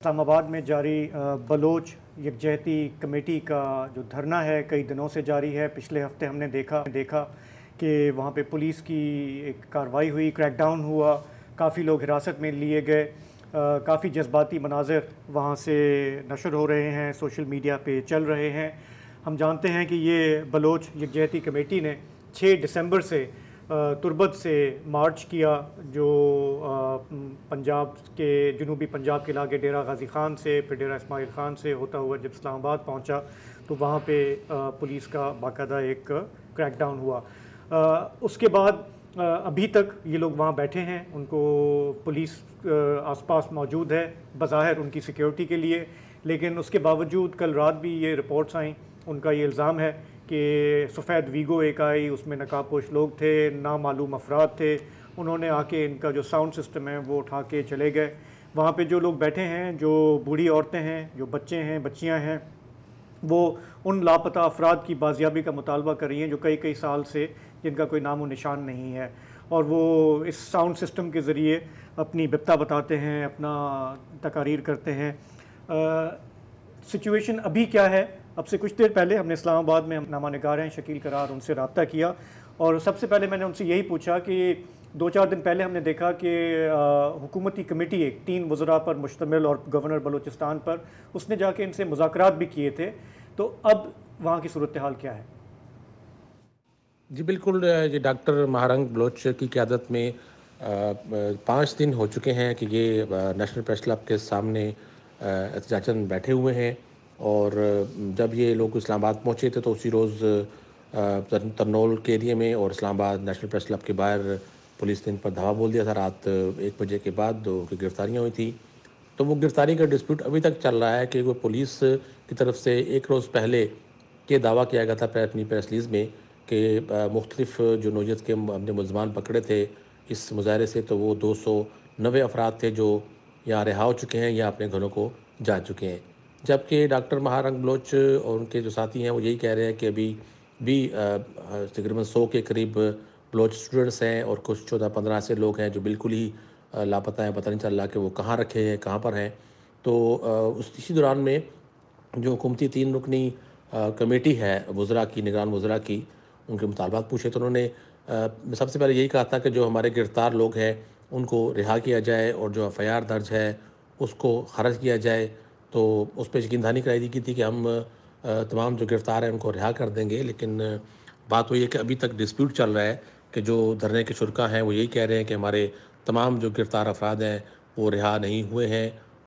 इस्लाम आबाद में जारी बलोच यकजहती कमेटी का जो धरना है कई दिनों से जारी है। पिछले हफ्ते हमने देखा कि वहाँ पे पुलिस की एक कार्रवाई हुई, क्रैकडाउन हुआ, काफ़ी लोग हिरासत में लिए गए। काफ़ी जज्बाती मनाज़र वहाँ से नशर हो रहे हैं, सोशल मीडिया पे चल रहे हैं। हम जानते हैं कि ये बलोच यकजहती कमेटी ने 6 दिसंबर से तुर्बत से मार्च किया, जो पंजाब के जनूबी पंजाब के इलाके डेरा गाजी ख़ान से, फिर डेरा इस्माइल ख़ान से होता हुआ जब इस्लामाबाद पहुंचा तो वहाँ पे पुलिस का बाकायदा एक क्रैकडाउन हुआ। उसके बाद अभी तक ये लोग वहाँ बैठे हैं, उनको पुलिस आसपास मौजूद है बज़ाहिर उनकी सिक्योरिटी के लिए, लेकिन उसके बावजूद कल रात भी ये रिपोर्ट्स आई, उनका ये इल्ज़ाम है कि सफ़ेद वीगो एक आई, उसमें नकाबपोश लोग थे, नामालूम अफराद थे, उन्होंने आके इनका जो साउंड सिस्टम है वो उठा के चले गए। वहाँ पे जो लोग बैठे हैं, जो बूढ़ी औरतें हैं, जो बच्चे हैं, बच्चियाँ हैं, वो उन लापता अफराद की बाजियाबी का मुतालबा कर रही हैं जो कई साल से जिनका कोई नामो निशान नहीं है, और वो इस साउंड सिस्टम के ज़रिए अपनी बिपता बताते हैं, अपना तकारीर करते हैं। सिचुएशन अभी क्या है? अब से कुछ देर पहले हमने इस्लामाबाद में नामा निगार हैं शकील करार, उनसे रब्ता किया और सबसे पहले मैंने उनसे यही पूछा कि 2-4 दिन पहले हमने देखा कि हुकूमती कमेटी एक 3 वज़रा पर मुश्तमिल और गवर्नर बलूचिस्तान पर, उसने जाके इनसे मुज़ाकरात भी किए थे, तो अब वहाँ की सूरत हाल क्या है? जी बिल्कुल, ये डॉक्टर महारंग बलोच की क़यादत में 5 दिन हो चुके हैं कि ये नेशनल प्रेस क्लब के सामने एहतजाजन बैठे हुए हैं। और जब ये लोग इस्लामाबाद पहुँचे थे तो उसी रोज़ तरनोल के एरिए में और इस्लामाबाद नेशनल प्रेस क्लब के बाहर पुलिस ने इन पर धावा बोल दिया था। रात 1 बजे के बाद उनकी गिरफ्तारियाँ हुई थी। तो वो गिरफ्तारी का डिस्प्यूट अभी तक चल रहा है कि वो पुलिस की तरफ से 1 रोज़ पहले ये दावा किया गया था अपनी प्रेस रिलीज़ में कि मुख्तलिफ़ जो नौयत के हमने मुलज़मान पकड़े थे इस मुजाहरे से, तो वो 290 अफराद थे जो यहाँ रिहा हो चुके हैं या अपने घरों को जा चुके हैं। जबकि डॉक्टर महारंग बलोच और उनके जो साथी हैं वो यही कह रहे हैं कि अभी भी तकरीबन 100 के करीब बलोच स्टूडेंट्स हैं और कुछ 14-15 ऐसे लोग हैं जो बिल्कुल ही लापता हैं, पता नहीं चल रहा कि वो कहाँ रखे हैं, कहाँ पर हैं। तो इसी दौरान में जो हुकूमती 3 रुकनी कमेटी है वज़रा की, निगरान वज़रा की, उनके मुतालबात पूछे तो उन्होंने सबसे पहले यही कहा था कि जो हमारे गिरफ़्तार लोग हैं उनको रिहा किया जाए और जो एफ़आईआर दर्ज है उसको ख़ारिज किया जाए। तो उस पर यकीन दहानी कराई दी थी कि हम तमाम जो गिरफ़्तार हैं उनको रिहा कर देंगे। लेकिन बात वही है कि अभी तक डिस्प्यूट चल रहा है कि जो धरने के शुरका हैं वो यही कह रहे हैं कि हमारे तमाम जो गिरफ़्तार अफराद हैं वो रिहा नहीं हुए हैं